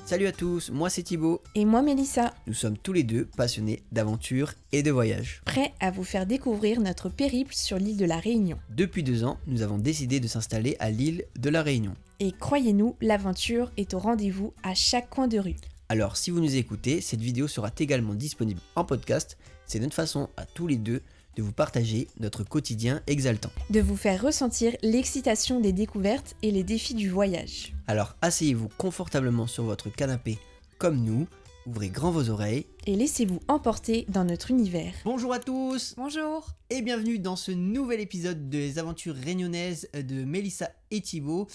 Salut à tous, moi c'est Thibaut. Et moi Mélissa, Nous sommes tous les deux passionnés d'aventure et de voyage. prêts à vous faire découvrir notre périple sur l'île de la Réunion. Depuis 2 ans, nous avons décidé de s'installer à l'île de la Réunion. Et croyez-nous, l'aventure est au rendez-vous à chaque coin de rue. Alors si vous nous écoutez, cette vidéo sera également disponible en podcast. C'est notre façon à tous les deux de vous partager notre quotidien exaltant. De vous faire ressentir l'excitation des découvertes et les défis du voyage. Alors asseyez-vous confortablement sur votre canapé comme nous, ouvrez grand vos oreilles. Et laissez-vous emporter dans notre univers. Bonjour à tous Bonjour. et bienvenue dans ce nouvel épisode des aventures réunionnaises de Mélissa et Thibaut.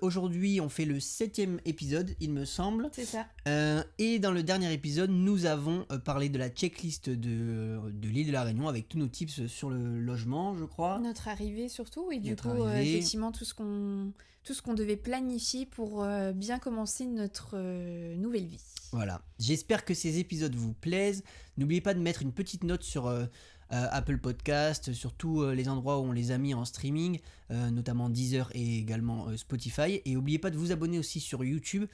Aujourd'hui on fait le 7e épisode il me semble. C'est ça. Et dans le dernier épisode nous avons parlé de la checklist de l'île de la Réunion avec tous nos tips sur le logement je crois. Notre arrivée surtout et du Notre coup arrivée. effectivement tout ce qu'on devait planifier pour bien commencer notre nouvelle vie. Voilà, j'espère que ces épisodes vous plaisent. N'oubliez pas de mettre une petite note sur Apple Podcast, sur tous les endroits où on les a mis en streaming, notamment Deezer et également Spotify. Et n'oubliez pas de vous abonner aussi sur YouTube,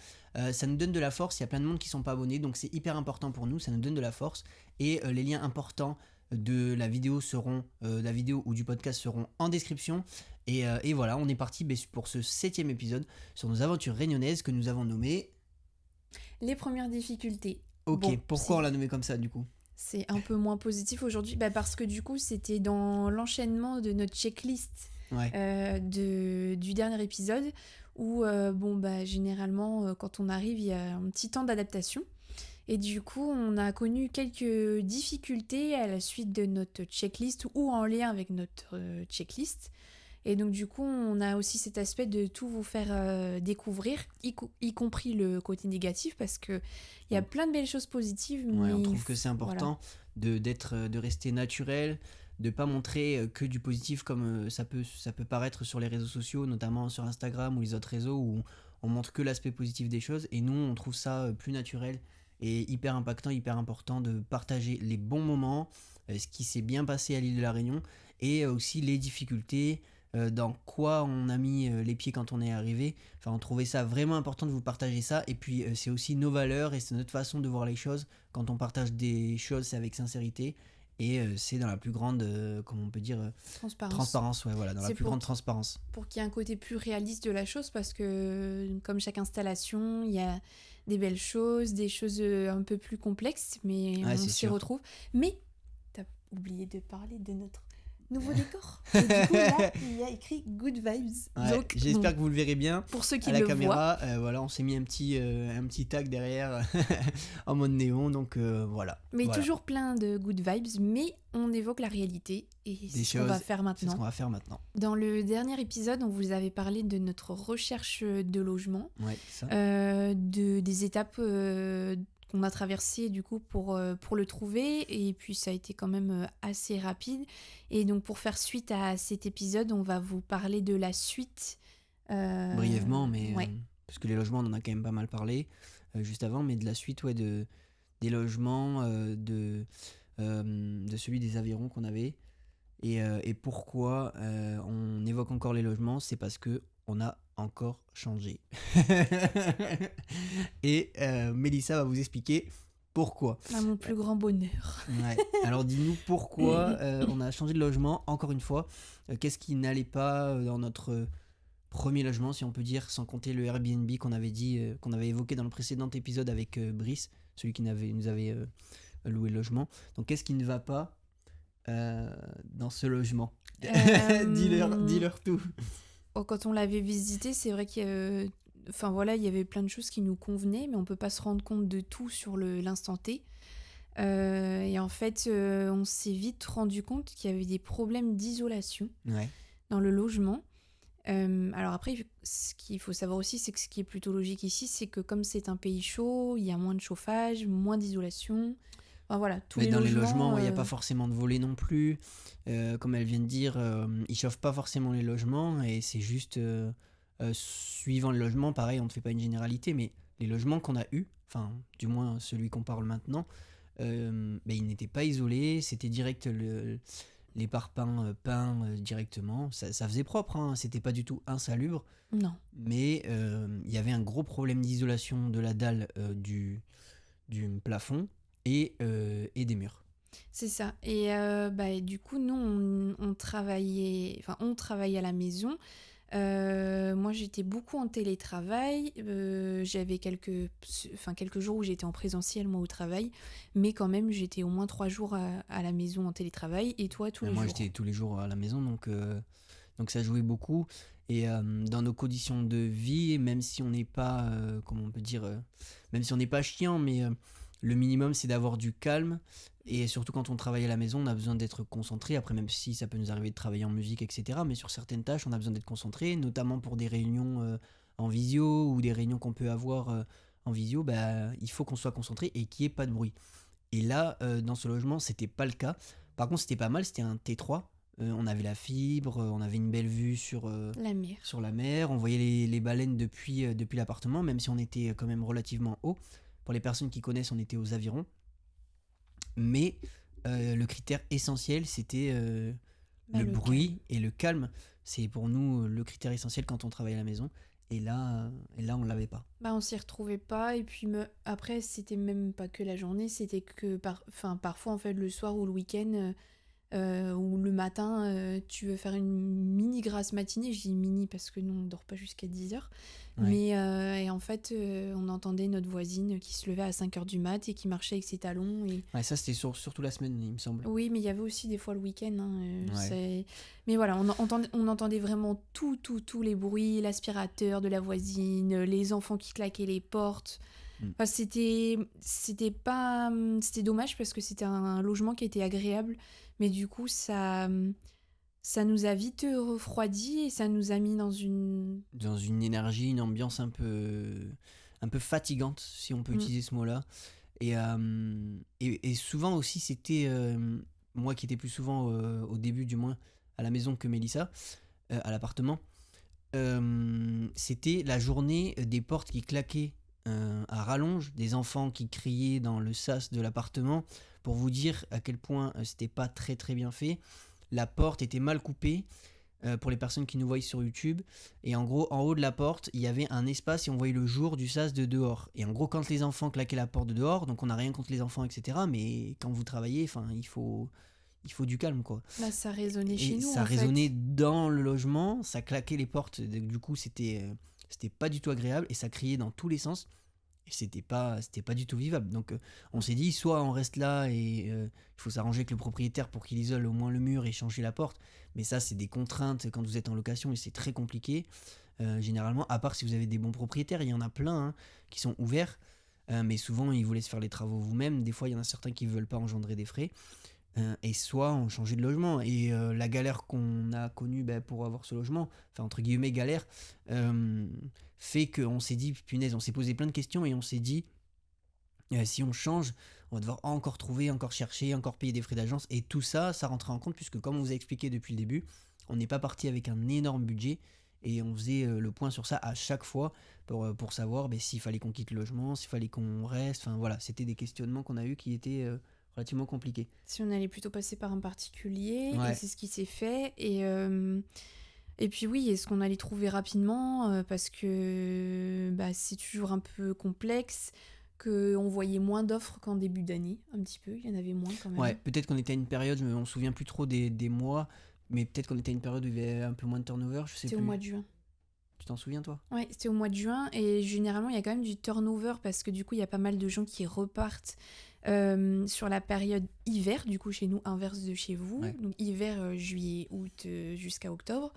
ça nous donne de la force, il y a plein de monde qui ne sont pas abonnés, donc c'est hyper important pour nous, ça nous donne de la force. Et les liens importants de la vidéo ou du podcast seront en description. Et voilà, on est parti pour ce 7e épisode sur nos aventures réunionnaises que nous avons nommées... Les premières difficultés. Ok, Bon, pourquoi on l'a nommé comme ça du coup ? c'est un peu moins positif aujourd'hui parce que du coup c'était dans l'enchaînement de notre checklist Ouais. du dernier épisode où généralement quand on arrive il y a un petit temps d'adaptation et du coup on a connu quelques difficultés à la suite de notre checklist ou en lien avec notre checklist. Et donc du coup, on a aussi cet aspect de tout vous faire découvrir, y compris le côté négatif, parce que il y a plein de belles choses positives. Ouais, Mais on trouve que c'est important de rester naturel, de pas montrer que du positif comme ça peut paraître sur les réseaux sociaux, notamment sur Instagram ou les autres réseaux où on montre que l'aspect positif des choses. Et nous, on trouve ça plus naturel et hyper impactant, hyper important de partager les bons moments, ce qui s'est bien passé à l'île de la Réunion et aussi les difficultés. Dans quoi on a mis les pieds quand on est arrivé. Enfin, on trouvait ça vraiment important de vous partager ça. Et puis, c'est aussi nos valeurs et c'est notre façon de voir les choses. Quand on partage des choses, c'est avec sincérité. Et c'est dans la plus grande, comment on peut dire transparence, ouais, voilà, dans la plus grande transparence. Pour qu'il y ait un côté plus réaliste de la chose, parce que comme chaque installation, il y a des belles choses, des choses un peu plus complexes, mais Ouais, on c'est s'y sûr. retrouve. Mais t'as oublié de parler de notre nouveau décor. Et du coup, là, il y a écrit Good Vibes. Ouais, Donc, j'espère que vous le verrez bien. pour ceux qui À la le caméra, voilà, on s'est mis un petit tag derrière en mode néon, donc voilà. Mais Voilà. toujours plein de good vibes, mais on évoque la réalité et c'est ce qu'on va faire C'est ce maintenant. qu'on va faire maintenant. Dans le dernier épisode, on vous avait parlé de notre recherche de logement, Ouais, ça. des étapes qu'on a traversées du coup pour le trouver, et puis ça a été quand même assez rapide. Et donc pour faire suite à cet épisode, on va vous parler de la suite. Brièvement, mais ouais. parce que les logements, on en a quand même pas mal parlé juste avant, mais de la suite, ouais, des logements, de celui des Aveyron qu'on avait. Et pourquoi on évoque encore les logements, c'est parce que on a encore changé. Et Mélissa va vous expliquer pourquoi. À mon plus grand bonheur. Ouais. Alors dis-nous pourquoi on a changé de logement, encore une fois. Qu'est-ce qui n'allait pas dans notre premier logement, si on peut dire, sans compter le Airbnb qu'on avait dit, qu'on avait évoqué dans le précédent épisode avec Brice, celui qui nous avait loué le logement. Donc qu'est-ce qui ne va pas dans ce logement? Dis-leur tout. Quand on l'avait visité, c'est vrai qu'il y avait, il y avait plein de choses qui nous convenaient, mais on peut pas se rendre compte de tout sur l'instant T. Et en fait, on s'est vite rendu compte qu'il y avait des problèmes d'isolation Ouais. dans le logement. Alors après, ce qu'il faut savoir aussi, c'est que ce qui est plutôt logique ici, c'est que comme c'est un pays chaud, il y a moins de chauffage, moins d'isolation. Enfin, voilà, tous Mais les dans logements, les logements, il n'y a pas forcément de volets non plus. Comme elle vient de dire, ils chauffent pas forcément les logements et c'est juste suivant le logement, pareil, on ne fait pas une généralité, mais les logements qu'on a eus, enfin, du moins celui qu'on parle maintenant, ils n'étaient pas isolés, c'était direct les parpaings peints directement. Ça faisait propre, hein, c'était pas du tout insalubre, Non. mais il y avait un gros problème d'isolation de la dalle du plafond et des murs. C'est ça. Et bah, du coup, nous, on travaillait, enfin, on travaillait à la maison. Moi, j'étais beaucoup en télétravail. J'avais quelques jours où j'étais en présentiel, moi, au travail. Mais quand même, j'étais au moins 3 jours à la maison en télétravail. Et toi, tous les Moi, jours? j'étais tous les jours à la maison, donc ça jouait beaucoup. Et dans nos conditions de vie, même si on n'est pas, comment on peut dire, même si on n'est pas chiant, mais le minimum, c'est d'avoir du calme. Et surtout quand on travaille à la maison, on a besoin d'être concentré. Après, même si ça peut nous arriver de travailler en musique, etc. Mais sur certaines tâches, on a besoin d'être concentré, notamment pour des réunions en visio ou des réunions qu'on peut avoir en visio. Bah, il faut qu'on soit concentré et qu'il n'y ait pas de bruit. Et là, dans ce logement, c'était pas le cas. Par contre, c'était pas mal, c'était un T3. On avait la fibre, on avait une belle vue La mer. sur la mer, on voyait les baleines depuis l'appartement, même si on était quand même relativement haut. Pour les personnes qui connaissent, on était aux avirons. Mais le critère essentiel, c'était Bah, le le calme. bruit et le calme. C'est pour nous le critère essentiel quand on travaille à la maison. Et là on l'avait pas. Bah, on s'y retrouvait pas. Et puis après, c'était même pas que la journée, c'était que enfin, parfois, en fait, le soir ou le week-end. Ou le matin, tu veux faire une mini grasse matinée. Je dis mini parce que nous, on dort pas jusqu'à 10 heures. Ouais. Mais et en fait, on entendait notre voisine qui se levait à 5 heures du mat et qui marchait avec ses talons. Et... Ouais, ça c'était surtout la semaine, il me semble. Oui, mais il y avait aussi des fois le week-end, hein, Ouais. Mais voilà, on entendait vraiment tous les bruits, l'aspirateur de la voisine, les enfants qui claquaient les portes. Mm. Enfin, c'était pas, c'était dommage parce que c'était un logement qui était agréable, mais du coup, ça nous a vite refroidi et ça nous a mis dans une... Dans une énergie, une ambiance un peu fatigante, si on peut Mm. utiliser ce mot-là. Et souvent aussi, c'était moi qui étais plus souvent, au début du moins, à la maison que Mélissa, à l'appartement. C'était la journée des portes qui claquaient à rallonge, des enfants qui criaient dans le sas de l'appartement, pour vous dire à quel point c'était pas très très bien fait. La porte était mal coupée. Pour les personnes qui nous voient sur YouTube. Et en gros, en haut de la porte, il y avait un espace et on voyait le jour du sas de dehors. Et en gros, quand les enfants claquaient la porte de dehors, donc on n'a rien contre les enfants, etc. Mais quand vous travaillez, il faut du calme, quoi. Bah, ça résonnait chez Et nous, ça en résonnait fait. dans le logement, ça claquait les portes. Du coup, c'était pas du tout agréable et ça criait dans tous les sens. Et c'était pas du tout vivable. Donc on s'est dit, soit on reste là et il faut s'arranger avec le propriétaire pour qu'il isole au moins le mur et changer la porte. Mais ça, c'est des contraintes quand vous êtes en location et c'est très compliqué. Généralement, à part si vous avez des bons propriétaires, il y en a plein hein, qui sont ouverts. Mais souvent, ils vous laissent faire les travaux vous-même. Des fois, il y en a certains qui ne veulent pas engendrer des frais. Et soit on changeait de logement. Et la galère qu'on a connue pour avoir ce logement, enfin entre guillemets galère, fait qu'on s'est dit, punaise, on s'est posé plein de questions et on s'est dit, si on change, on va devoir encore trouver, encore chercher, encore payer des frais d'agence. Et tout ça, ça rentrait en compte puisque comme on vous a expliqué depuis le début, on n'est pas parti avec un énorme budget. Et on faisait le point sur ça à chaque fois pour savoir s'il fallait qu'on quitte le logement, s'il fallait qu'on reste. Enfin voilà, c'était des questionnements qu'on a eus qui étaient relativement compliqués. Si on allait plutôt passer par un particulier, et Ouais. c'est ce qui s'est fait. Et puis oui, est-ce qu'on allait trouver rapidement, parce que bah, c'est toujours un peu complexe, qu'on voyait moins d'offres qu'en début d'année, un petit peu, il y en avait moins quand Ouais, même. peut-être qu'on était à une période, on se souvient plus trop des mois, mais peut-être qu'on était à une période où il y avait un peu moins de turnover, je sais C'était au mois plus. de juin. Tu t'en souviens toi? Ouais, c'était au mois de juin, et généralement il y a quand même du turnover parce que du coup il y a pas mal de gens qui repartent sur la période hiver, du coup chez nous, inverse de chez vous, Ouais. donc hiver, juillet, août, jusqu'à octobre.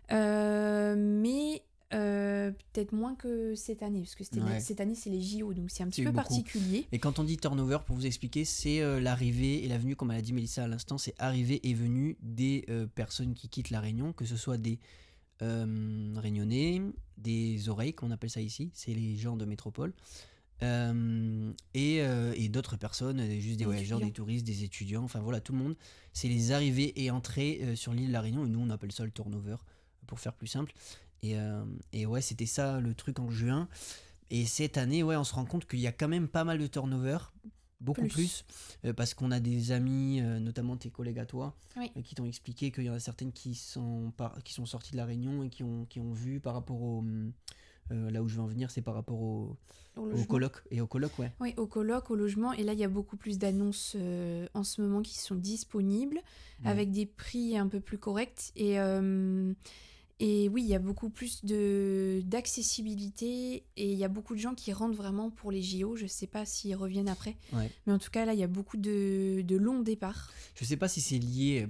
Mais peut-être moins que cette année, parce que Ouais. cette année c'est les JO, donc c'est un petit C'est peu beaucoup. particulier. Et quand on dit turnover, pour vous expliquer, c'est l'arrivée et la venue, comme elle a dit Mélissa à l'instant, c'est arrivée et venue des personnes qui quittent la Réunion, que ce soit des Réunionnais, des oreilles, qu'on appelle ça ici, c'est les gens de métropole, et d'autres personnes, juste des Des voyageurs, étudiants. des touristes, des étudiants, enfin voilà, tout le monde. C'est les arrivées et entrées sur l'île de la Réunion, et nous on appelle ça le turnover, pour faire plus simple. Et ouais, c'était ça le truc en juin. Et cette année, ouais, on se rend compte qu'il y a quand même pas mal de turnover. beaucoup plus, parce qu'on a des amis, notamment tes collègues à toi, Oui. qui t'ont expliqué qu'il y en a certaines qui sont sorties de la réunion et qui ont vu par rapport au... là où je veux en venir, c'est par rapport Au au logement. coloc. Et au coloc, ouais. Oui, au coloc, au logement. Et là, il y a beaucoup plus d'annonces en ce moment qui sont disponibles avec des prix un peu plus corrects. Et oui, il y a beaucoup plus d'accessibilité et il y a beaucoup de gens qui rentrent vraiment pour les JO. Je sais pas s'ils reviennent après. Ouais. Mais en tout cas, là, il y a beaucoup de longs départs. Je sais pas si c'est lié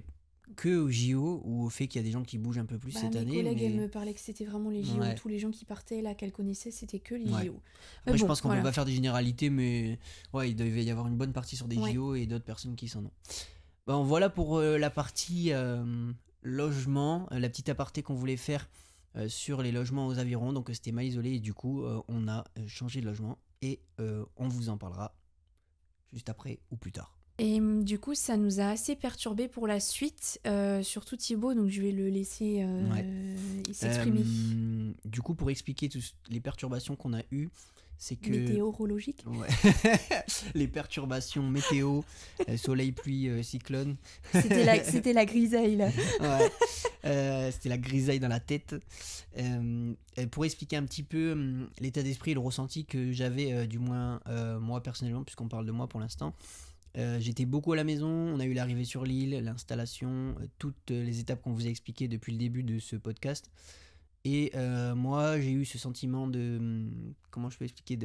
que au JO ou au fait qu'il y a des gens qui bougent un peu plus cette Mes année. collègues, Mais... elles me parlaient que c'était vraiment les JO. Ouais. Tous les gens qui partaient là, qu'elles connaissaient, c'était que les Ouais. JO. Après, Mais je bon, pense qu'on voilà. peut pas faire des généralités, mais ouais, il devait y avoir une bonne partie sur des Ouais. JO et d'autres personnes qui s'en ont. Bon, voilà pour la partie logement, la petite aparté qu'on voulait faire sur les logements aux avirons. Donc c'était mal isolé et du coup on a changé de logement et on vous en parlera juste après ou plus tard. Et du coup, ça nous a assez perturbé pour la suite, surtout Thibaut, donc je vais le laisser s'exprimer. Du coup, pour expliquer toutes les perturbations qu'on a eues, c'est que... Météorologique. Ouais. Les perturbations météo, soleil, pluie, cyclone. C'était la grisaille, là. Ouais. C'était la grisaille dans la tête. Pour expliquer un petit peu l'état d'esprit et le ressenti que j'avais, du moins moi personnellement, puisqu'on parle de moi pour l'instant. J'étais beaucoup à la maison, on a eu l'arrivée sur l'île, l'installation, toutes les étapes qu'on vous a expliquées depuis le début de ce podcast. Et moi, j'ai eu ce sentiment de... comment je peux expliquer,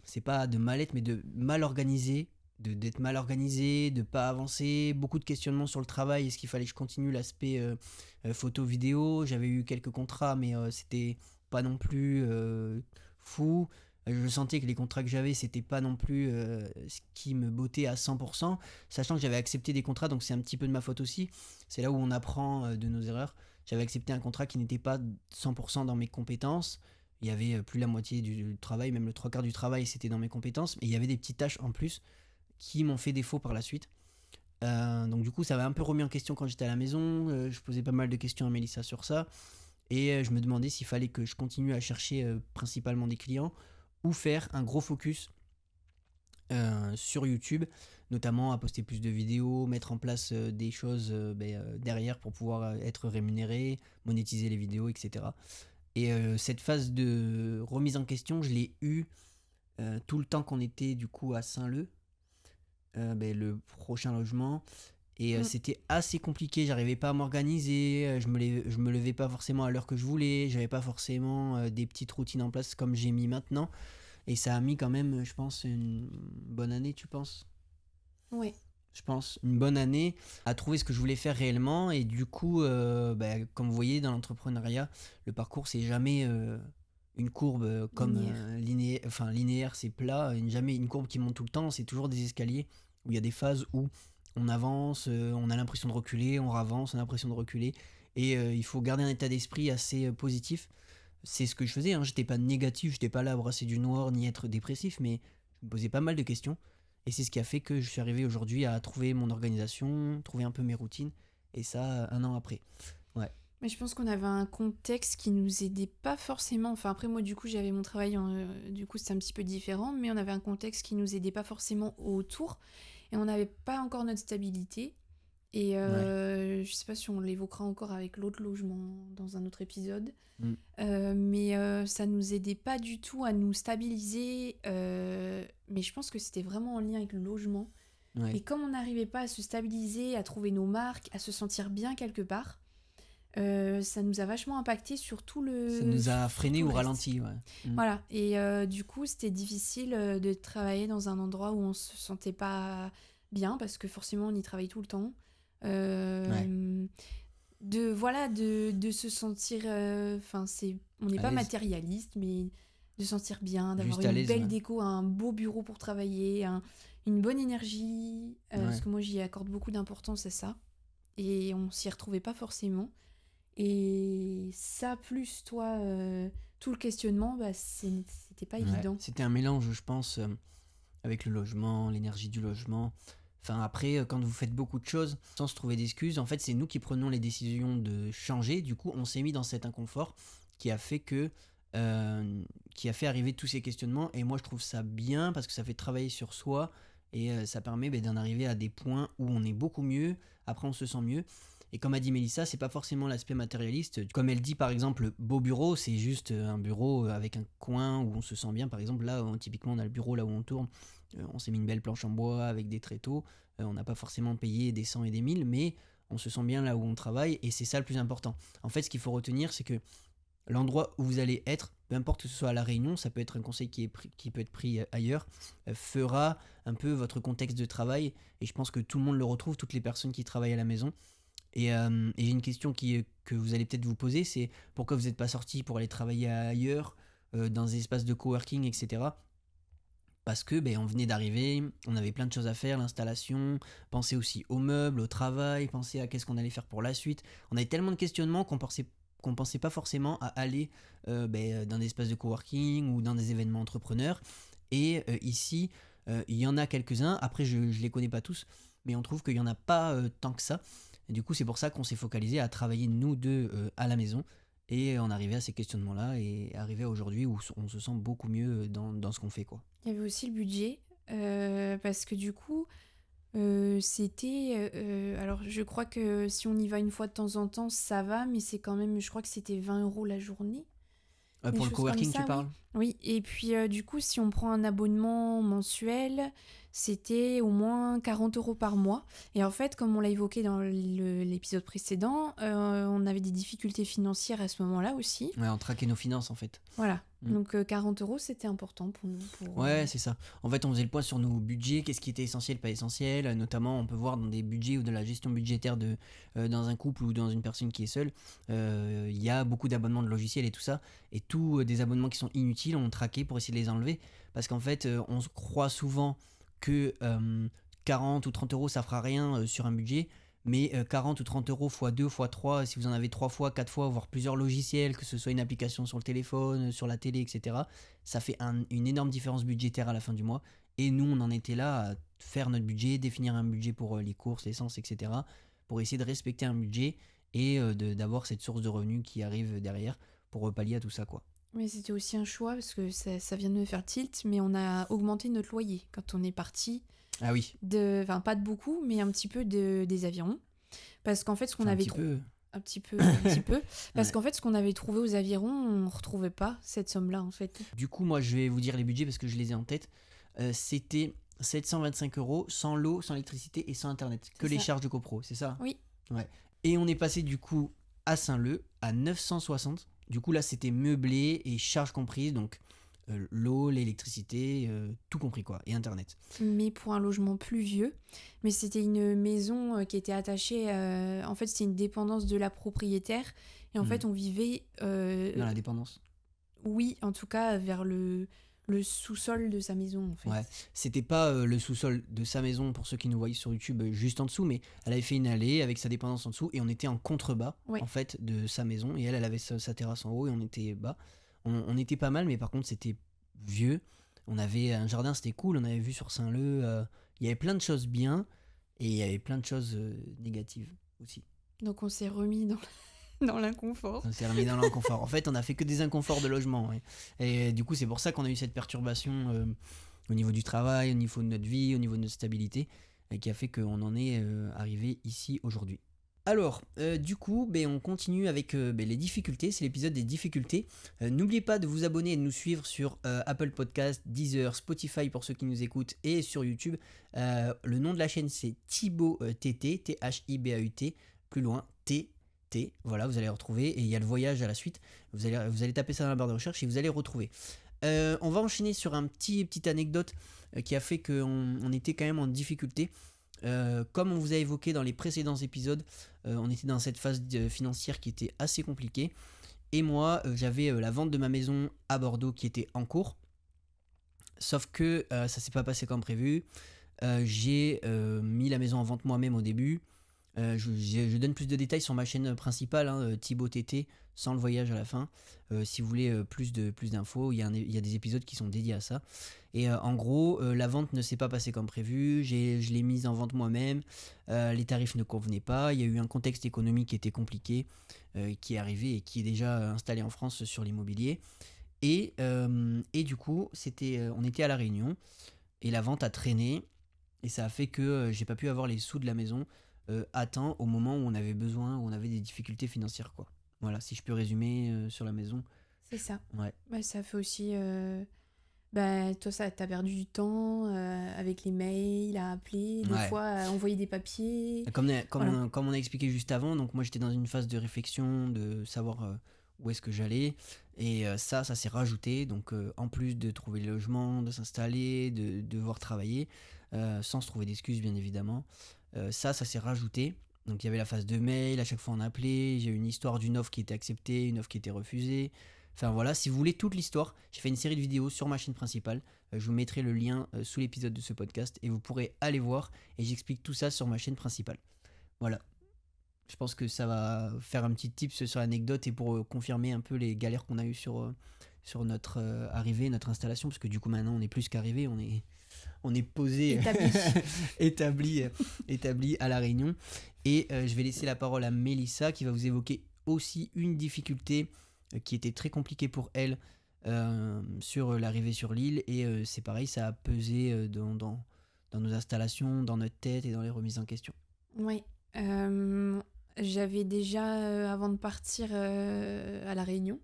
c'est pas de mal-être, mais de mal organisé, d'être mal organisé, de pas avancer, beaucoup de questionnements sur le travail, est-ce qu'il fallait que je continue l'aspect photo, vidéo, j'avais eu quelques contrats, mais c'était pas non plus fou. Je sentais que les contrats que j'avais, c'était pas non plus ce qui me bottait à 100%, sachant que j'avais accepté des contrats, donc c'est un petit peu de ma faute aussi. C'est là où on apprend de nos erreurs. J'avais accepté un contrat qui n'était pas 100% dans mes compétences. Il y avait plus la moitié du travail, même le trois quarts du travail, c'était dans mes compétences. Mais il y avait des petites tâches en plus qui m'ont fait défaut par la suite. Donc du coup, ça m'a un peu remis en question quand j'étais à la maison. Je posais pas mal de questions à Mélissa sur ça. Et je me demandais s'il fallait que je continue à chercher principalement des clients ou faire un gros focus sur YouTube, notamment à poster plus de vidéos, mettre en place des choses derrière pour pouvoir être rémunéré, monétiser les vidéos, etc. Et cette phase de remise en question, je l'ai eue tout le temps qu'on était du coup à Saint-Leu, le prochain logement. Et c'était assez compliqué, j'arrivais pas à m'organiser, je me levais pas forcément à l'heure que je voulais, j'avais pas forcément des petites routines en place comme j'ai mis maintenant. Et ça a mis quand même, je pense, une bonne année, tu penses ? Ouais. Je pense, une bonne année à trouver ce que je voulais faire réellement. Et du coup, comme vous voyez, dans l'entrepreneuriat, le parcours, c'est jamais une courbe comme linéaire, c'est plat. Jamais une courbe qui monte tout le temps, c'est toujours des escaliers où il y a des phases où on avance, on a l'impression de reculer, on avance, on a l'impression de reculer. Et il faut garder un état d'esprit assez positif. C'est ce que je faisais, hein. J'étais pas négatif, j'étais pas là à brasser du noir ni être dépressif, mais je me posais pas mal de questions. Et c'est ce qui a fait que je suis arrivé aujourd'hui à trouver mon organisation, trouver un peu mes routines, et ça un an après. Ouais. Mais je pense qu'on avait un contexte qui nous aidait pas forcément. Enfin, après, moi, du coup, j'avais mon travail, du coup, c'était un petit peu différent, mais on avait un contexte qui nous aidait pas forcément autour, et on n'avait pas encore notre stabilité. Et je sais pas si on l'évoquera encore avec l'autre logement dans un autre épisode, mais ça nous aidait pas du tout à nous stabiliser. Mais je pense que c'était vraiment en lien avec le logement. Ouais. Et comme on n'arrivait pas à se stabiliser, à trouver nos marques, à se sentir bien quelque part, ça nous a vachement impacté sur tout le... Ça nous a freiné ou le reste. ralenti, ouais. Voilà, et du coup, c'était difficile de travailler dans un endroit où on se sentait pas bien, parce que forcément, on y travaille tout le temps. De se sentir... on n'est pas matérialiste, mais de se sentir bien, d'avoir une belle déco, un beau bureau pour travailler, une bonne énergie, parce que moi, j'y accorde beaucoup d'importance à ça. Et on s'y retrouvait pas forcément. Et ça, plus toi, tout le questionnement, c'était pas évident. C'était un mélange, je pense, avec le logement, l'énergie du logement. Enfin, après, quand vous faites beaucoup de choses sans se trouver d'excuses, en fait, c'est nous qui prenons les décisions de changer. Du coup, on s'est mis dans cet inconfort qui a fait que qui a fait arriver tous ces questionnements. Et moi, je trouve ça bien parce que ça fait travailler sur soi et ça permet d'en arriver à des points où on est beaucoup mieux. Après, on se sent mieux. Et comme a dit Mélissa, c'est pas forcément l'aspect matérialiste. Comme elle dit, par exemple, beau bureau, c'est juste un bureau avec un coin où on se sent bien. Par exemple, là, typiquement, on a le bureau là où on tourne. On s'est mis une belle planche en bois avec des tréteaux. On n'a pas forcément payé des 100 et des 1000, mais on se sent bien là où on travaille et c'est ça le plus important. En fait, ce qu'il faut retenir, c'est que l'endroit où vous allez être, peu importe que ce soit à La Réunion, ça peut être un conseil qui peut être pris ailleurs, fera un peu votre contexte de travail. Et je pense que tout le monde le retrouve, toutes les personnes qui travaillent à la maison. Et j'ai une question que vous allez peut-être vous poser, c'est pourquoi vous n'êtes pas sorti pour aller travailler ailleurs, dans des espaces de coworking, etc. Parce que on venait d'arriver, on avait plein de choses à faire, l'installation, penser aussi aux meubles, au travail, penser à qu'est-ce qu'on allait faire pour la suite. On avait tellement de questionnements qu'on pensait pas forcément à aller dans des espaces de coworking ou dans des événements entrepreneurs. Et ici, il y en a quelques-uns. Après, je les connais pas tous, mais on trouve qu'il y en a pas tant que ça. Et du coup, c'est pour ça qu'on s'est focalisé à travailler nous deux à la maison. Et on arrivait à ces questionnements-là et arrivé à aujourd'hui où on se sent beaucoup mieux dans ce qu'on fait, quoi. Il y avait aussi le budget, parce que du coup, c'était... alors je crois que si on y va une fois de temps en temps, ça va, mais c'est quand même, je crois que c'était 20 € la journée. Des Pour le choses comme coworking, tu ça, oui. parles? Oui, et puis du coup, si on prend un abonnement mensuel, c'était au moins 40 € par mois. Et en fait, comme on l'a évoqué dans l'épisode précédent, on avait des difficultés financières à ce moment-là aussi. Ouais, on traquait nos finances en fait. Voilà. Mm. Donc 40 € c'était important pour nous. Ouais, c'est ça. En fait, on faisait le point sur nos budgets, qu'est-ce qui était essentiel, pas essentiel. Notamment, on peut voir dans des budgets ou de la gestion budgétaire dans un couple ou dans une personne qui est seule, il y a beaucoup d'abonnements de logiciels et tout ça. Et tous des abonnements qui sont inutiles, on traquait pour essayer de les enlever. Parce qu'en fait, on se croit souvent que 40 ou 30 € ça fera rien sur un budget. Mais 40 ou 30 € x 2 x 3, si vous en avez 3 fois, 4 fois, voire plusieurs logiciels, que ce soit une application sur le téléphone, sur la télé, etc., ça fait une énorme différence budgétaire à la fin du mois. Et nous, on en était là à faire notre budget, définir un budget pour les courses, l'essence, etc., pour essayer de respecter un budget et d'avoir cette source de revenus qui arrive derrière pour pallier à tout ça, quoi. Mais c'était aussi un choix parce que ça vient de me faire tilt, mais on a augmenté notre loyer quand on est parti. Ah oui. Enfin, pas de beaucoup, mais un petit peu des avirons. Parce qu'en fait, ce qu'on Enfin, un avait petit peu. un petit peu, un petit peu. Parce Ouais. qu'en fait, ce qu'on avait trouvé aux avirons, on retrouvait pas cette somme-là, en fait. Du coup, moi, je vais vous dire les budgets parce que je les ai en tête. C'était 725 € sans l'eau, sans l'électricité et sans internet. Que C'est les ça. charges de copro, c'est ça? Oui. Ouais. Et on est passé du coup à Saint-Leu à 960. Du coup, là, c'était meublé et charges comprises. Donc, l'eau, l'électricité, tout compris quoi. Et internet. Mais pour un logement plus vieux. Mais c'était une maison qui était attachée. En fait, c'était une dépendance de la propriétaire. Et en fait, on vivait. Dans la dépendance. Oui, en tout cas, vers le sous-sol de sa maison, en fait. Ouais, c'était pas le sous-sol de sa maison pour ceux qui nous voyaient sur YouTube juste en dessous, mais elle avait fait une allée avec sa dépendance en dessous et on était en contrebas Ouais. en fait de sa maison et elle avait sa terrasse en haut et on était bas. On était pas mal, mais par contre c'était vieux. On avait un jardin, c'était cool, on avait vu sur Saint-Leu. Il y avait plein de choses bien et il y avait plein de choses négatives aussi. Donc, on s'est remis dans l'inconfort. On s'est remis dans l'inconfort. En fait, on a fait que des inconforts de logement. Ouais. Et du coup, c'est pour ça qu'on a eu cette perturbation au niveau du travail, au niveau de notre vie, au niveau de notre stabilité, et qui a fait qu'on en est arrivé ici aujourd'hui. Alors, du coup, on continue avec les difficultés. C'est l'épisode des difficultés. N'oubliez pas de vous abonner et de nous suivre sur Apple Podcast, Deezer, Spotify pour ceux qui nous écoutent et sur YouTube. Le nom de la chaîne, c'est Thibaut TT, T-H-I-B-A-U-T, plus loin, T. Voilà, vous allez retrouver et il y a le voyage à la suite. Vous allez taper ça dans la barre de recherche et vous allez retrouver. On va enchaîner sur un petite anecdote qui a fait qu'on était quand même en difficulté. Comme on vous a évoqué dans les précédents épisodes, on était dans cette phase financière qui était assez compliquée. Et moi, j'avais la vente de ma maison à Bordeaux qui était en cours. Sauf que ça s'est pas passé comme prévu. J'ai mis la maison en vente moi-même au début. Je donne plus de détails sur ma chaîne principale, Thibaut TT, sans le voyage à la fin. Si vous voulez plus d'infos, il y a des épisodes qui sont dédiés à ça. Et en gros, la vente ne s'est pas passée comme prévu. Je l'ai mise en vente moi-même. Les tarifs ne convenaient pas. Il y a eu un contexte économique qui était compliqué, qui est arrivé et qui est déjà installé en France sur l'immobilier. Et du coup, on était à La Réunion et la vente a traîné et ça a fait que j'ai pas pu avoir les sous de la maison à temps au moment où on avait besoin, où on avait des difficultés financières, quoi. Voilà, si je peux résumer sur la maison. C'est ça. Ouais. Bah, ça fait aussi. Bah, toi, ça, t'as perdu du temps avec les mails, à appeler, des Ouais. fois à envoyer des papiers. Voilà. Comme on a expliqué juste avant, donc moi j'étais dans une phase de réflexion, de savoir où est-ce que j'allais. Et ça s'est rajouté. Donc en plus de trouver le logement, de s'installer, de devoir travailler, sans se trouver d'excuses bien évidemment, ça s'est rajouté. Donc il y avait la phase de mail, à chaque fois on appelait, j'ai eu une histoire d'une offre qui était acceptée, une offre qui était refusée. Enfin voilà, si vous voulez toute l'histoire, j'ai fait une série de vidéos sur ma chaîne principale. Je vous mettrai le lien sous l'épisode de ce podcast et vous pourrez aller voir et j'explique tout ça sur ma chaîne principale. Voilà. Je pense que ça va faire un petit tips sur l'anecdote et pour confirmer un peu les galères qu'on a eues sur notre arrivée, notre installation, parce que du coup maintenant on est plus qu'arrivé, on est posé, Établi. établi à La Réunion. Et je vais laisser la parole à Mélissa qui va vous évoquer aussi une difficulté qui était très compliquée pour elle sur l'arrivée sur l'île. Et c'est pareil, ça a pesé dans nos installations, dans notre tête et dans les remises en question. Oui. J'avais déjà, avant de partir à La Réunion,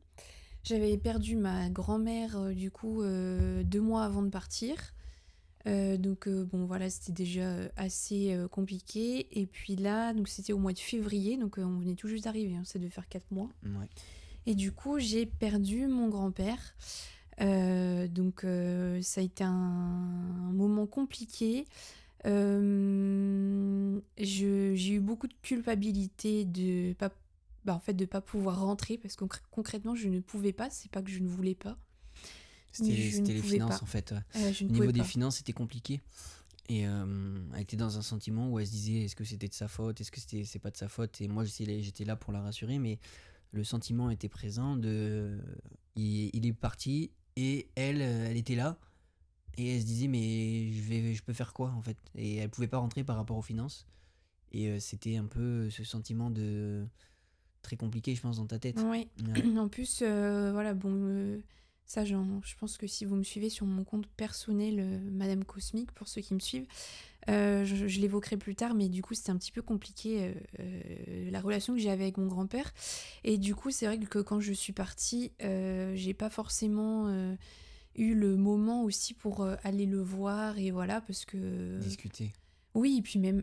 j'avais perdu ma grand-mère, du coup, 2 mois avant de partir. Donc, bon, voilà, c'était déjà assez compliqué. Et puis là, donc c'était au mois de février, donc on venait tout juste d'arriver, hein, ça devait faire 4 mois. Ouais. Et du coup, j'ai perdu mon grand-père. Donc, ça a été un moment compliqué. J'ai eu beaucoup de culpabilité de pas, en fait, de pas pouvoir rentrer parce que concrètement, je ne pouvais pas. C'est pas que je ne voulais pas, mais je ne C'était les pouvais finances pas. en fait. Je Au ne niveau pouvais des pas. finances, c'était compliqué. Et elle était dans un sentiment où elle se disait est-ce que c'était de sa faute, est-ce que c'est pas de sa faute. Et moi j'étais là pour la rassurer, mais le sentiment était présent il est parti et elle était là et elle se disait mais je peux faire quoi en fait. Et elle pouvait pas rentrer par rapport aux finances. Et c'était un peu ce sentiment de très compliqué, je pense, dans ta tête. Ouais. Ouais. En plus, voilà, bon, ça, je pense que si vous me suivez sur mon compte personnel, Madame Cosmique, pour ceux qui me suivent, je l'évoquerai plus tard, mais du coup, c'était un petit peu compliqué la relation que j'avais avec mon grand-père. Et du coup, c'est vrai que quand je suis partie, j'ai pas forcément eu le moment aussi pour aller le voir et voilà, parce que. Discuter. Oui, et puis même,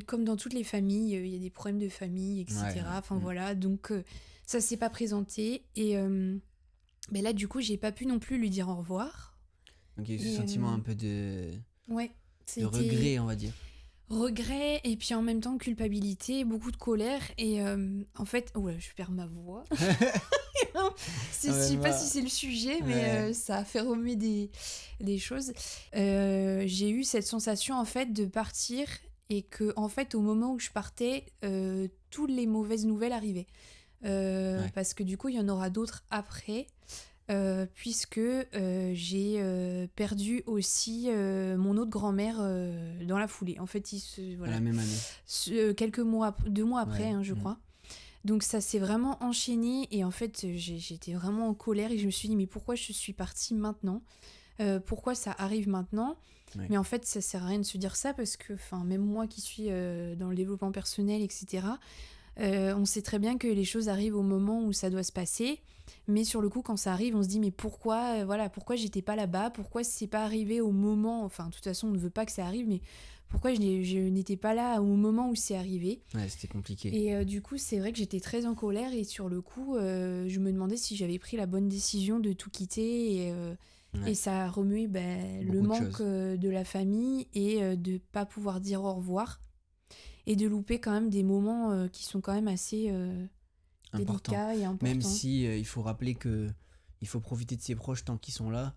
comme dans toutes les familles, il y a des problèmes de famille, Ouais, ouais. etc. Enfin voilà, donc ça s'est pas présenté. Et ben là, du coup, j'ai pas pu non plus lui dire au revoir. Donc il y a eu ce Et sentiment un peu de ouais, de c'était regret, on va dire. regret et puis en même temps culpabilité, beaucoup de colère. Et en fait, ouais, je perds ma voix. Je sais pas si c'est le sujet, mais Ouais. ça a fait remuer des choses. J'ai eu cette sensation en fait de partir et que en fait au moment où je partais, toutes les mauvaises nouvelles arrivaient. Ouais. Parce que du coup il y en aura d'autres après. Puisque j'ai perdu aussi mon autre grand-mère dans la foulée. En fait, À voilà, la même année. quelques mois, 2 mois après, Ouais. hein, je crois. Donc ça s'est vraiment enchaîné et en fait j'étais vraiment en colère et je me suis dit mais pourquoi je suis partie maintenant. Pourquoi ça arrive maintenant. Ouais. Mais en fait ça sert à rien de se dire ça parce que même moi qui suis dans le développement personnel, etc., on sait très bien que les choses arrivent au moment où ça doit se passer. Mais sur le coup, quand ça arrive, on se dit mais pourquoi, voilà, pourquoi j'étais pas là-bas, pourquoi c'est pas arrivé au moment, enfin de toute façon on ne veut pas que ça arrive, mais pourquoi je n'étais pas là au moment où c'est arrivé. Ouais, c'était compliqué. Et du coup, c'est vrai que j'étais très en colère et sur le coup, je me demandais si j'avais pris la bonne décision de tout quitter. Ouais. Et ça a remué le Beaucoup de manque choses. de la famille et de pas pouvoir dire au revoir et de louper quand même des moments qui sont quand même assez Important. délicats et importants. Même si il faut rappeler que il faut profiter de ses proches tant qu'ils sont là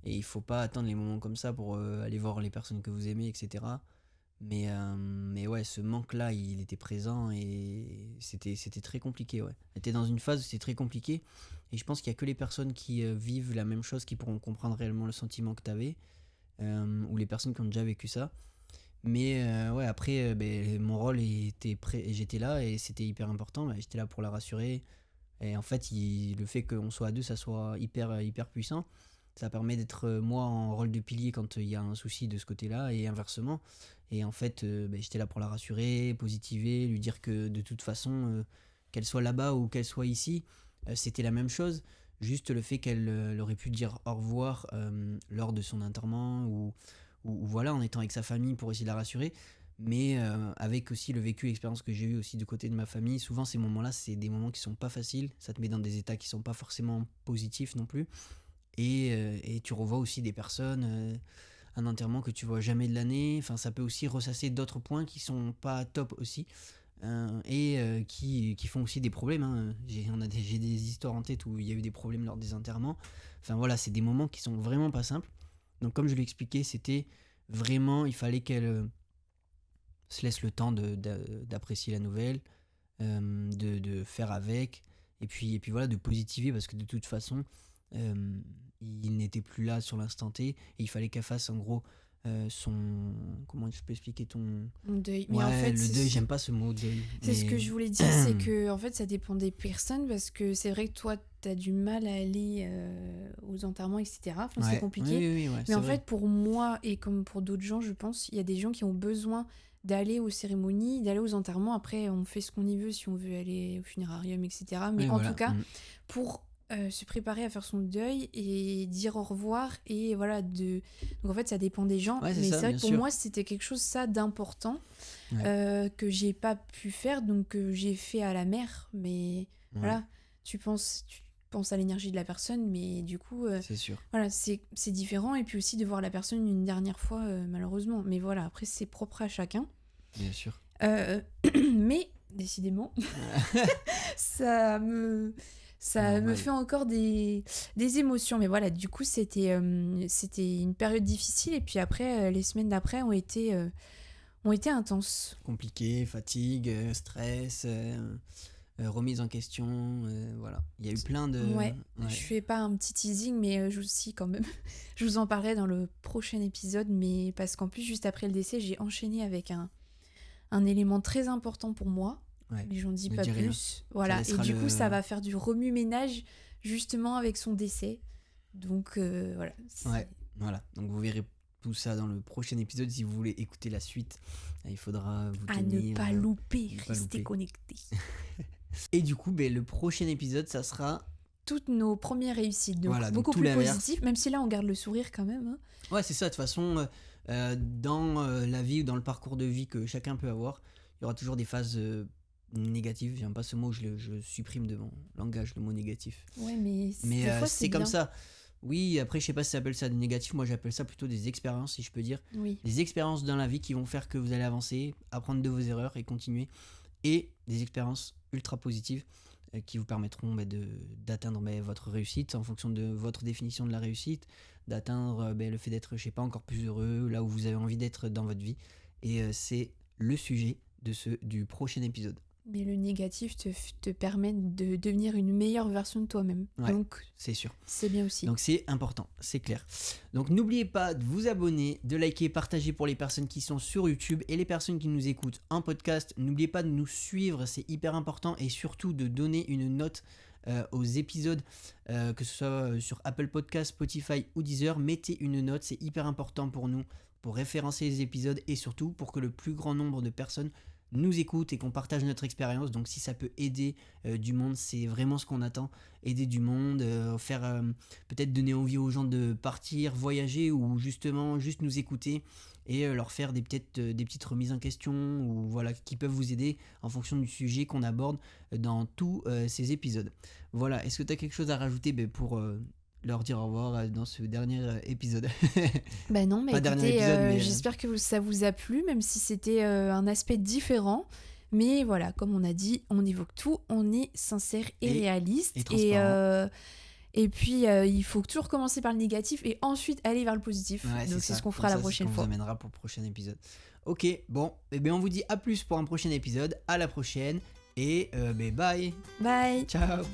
et il faut pas attendre les moments comme ça pour aller voir les personnes que vous aimez, etc. Mais ouais, ce manque-là, il était présent et c'était très compliqué. Ouais. On était dans une phase où c'était très compliqué et je pense qu'il y a que les personnes qui vivent la même chose qui pourront comprendre réellement le sentiment que tu avais ou les personnes qui ont déjà vécu ça. Mais ouais, après, mon rôle était j'étais là et c'était hyper important. J'étais là pour la rassurer. Et en fait, le fait qu'on soit à deux, ça soit hyper puissant. Ça permet d'être moi en rôle de pilier quand il y a un souci de ce côté-là et inversement. Et en fait, j'étais là pour la rassurer, positiver, lui dire que de toute façon, qu'elle soit là-bas ou qu'elle soit ici, c'était la même chose. Juste le fait qu'elle aurait pu dire au revoir lors de son enterrement ou voilà, en étant avec sa famille pour essayer de la rassurer. Mais avec aussi le vécu, l'expérience que j'ai eu aussi du côté de ma famille, souvent ces moments-là, c'est des moments qui sont pas faciles. Ça te met dans des états qui sont pas forcément positifs non plus. Et tu revois aussi des personnes, un enterrement que tu vois jamais de l'année. Enfin, ça peut aussi ressasser d'autres points qui sont pas top aussi. Qui font aussi des problèmes. Hein. J'ai des histoires en tête où il y a eu des problèmes lors des enterrements. Enfin voilà, c'est des moments qui sont vraiment pas simples. Donc comme je l'ai expliqué, c'était vraiment, il fallait qu'elle se laisse le temps d'apprécier la nouvelle, de faire avec, et puis voilà, de positiver parce que de toute façon, il n'était plus là sur l'instant T, et il fallait qu'elle fasse en gros son... Comment je peux expliquer ton... Deuil. Mais Ouais, en fait, le deuil, j'aime pas ce mot deuil. c'est ce que je voulais dire, c'est que en fait, ça dépend des personnes parce que c'est vrai que toi, t'as du mal à aller aux enterrements, etc. Enfin, c'est compliqué. Oui, Mais en fait, pour moi et comme pour d'autres gens, je pense, il y a des gens qui ont besoin d'aller aux cérémonies, d'aller aux enterrements. Après, on fait ce qu'on y veut si on veut aller au funérarium, etc. Mais en tout cas, pour se préparer à faire son deuil et dire au revoir et voilà donc en fait ça dépend des gens, mais c'est vrai que pour moi c'était quelque chose ça d'important que j'ai pas pu faire, donc j'ai fait à la mère, mais voilà, tu penses à l'énergie de la personne, mais du coup c'est sûr. Voilà, c'est différent, et puis aussi de voir la personne une dernière fois malheureusement, mais voilà, après c'est propre à chacun, bien sûr. mais décidément ça me fait encore des émotions. Mais voilà, du coup, c'était une période difficile. Et puis après, les semaines d'après ont été intenses. Compliqué, fatigue, stress, remise en question. Voilà. Il y a eu plein de... Ouais. Je fais pas un petit teasing, mais je aussi quand même. Je vous en parlerai dans le prochain épisode. Mais parce qu'en plus, juste après le décès, j'ai enchaîné avec un élément très important pour moi. Ouais, mais j'en dis pas plus. Rien. Voilà, et du coup ça va faire du remue-ménage justement avec son décès, donc voilà. Ouais, voilà, donc vous verrez tout ça dans le prochain épisode. Si vous voulez écouter la suite, il faudra vous tenir, ne pas louper, restez connectés. Et du coup le prochain épisode, ça sera toutes nos premières réussites, donc voilà, beaucoup donc plus positif, même si là on garde le sourire quand même, hein. Ouais, c'est ça, de toute façon dans la vie ou dans le parcours de vie que chacun peut avoir, il y aura toujours des phases négatif, j'aime pas ce mot, je supprime de mon langage le mot négatif. Ouais, mais des fois, c'est comme ça. Oui, après je sais pas si ça s'appelle ça du négatif, moi j'appelle ça plutôt des expériences, si je peux dire. Oui. Des expériences dans la vie qui vont faire que vous allez avancer, apprendre de vos erreurs et continuer. Et des expériences ultra positives qui vous permettront d'atteindre votre réussite en fonction de votre définition de la réussite, d'atteindre le fait d'être, je sais pas, encore plus heureux, là où vous avez envie d'être dans votre vie. Et c'est le sujet du prochain épisode. Mais le négatif te permet de devenir une meilleure version de toi-même. Ouais, donc c'est sûr. C'est bien aussi. Donc c'est important, c'est clair. Donc n'oubliez pas de vous abonner, de liker, partager pour les personnes qui sont sur YouTube et les personnes qui nous écoutent en podcast. N'oubliez pas de nous suivre, c'est hyper important, et surtout de donner une note aux épisodes, que ce soit sur Apple Podcast, Spotify ou Deezer. Mettez une note, c'est hyper important pour nous, pour référencer les épisodes et surtout pour que le plus grand nombre de personnes nous écoute et qu'on partage notre expérience. Donc si ça peut aider du monde, c'est vraiment ce qu'on attend. Aider du monde, faire peut-être donner envie aux gens de partir, voyager, ou justement juste nous écouter et leur faire des petites remises en question, ou voilà, qui peuvent vous aider en fonction du sujet qu'on aborde dans tous ces épisodes. Voilà, est-ce que tu as quelque chose à rajouter pour leur dire au revoir dans ce dernier épisode? Bah non, mais écoutez, j'espère que ça vous a plu, même si c'était un aspect différent. Mais voilà, comme on a dit, on évoque tout, on est sincère et réaliste. Et puis, il faut toujours commencer par le négatif et ensuite aller vers le positif. Ouais, donc c'est ce qu'on fera la prochaine fois. On vous amènera pour le prochain épisode. Ok, bon, on vous dit à plus pour un prochain épisode. À la prochaine et bye. Bye. Ciao.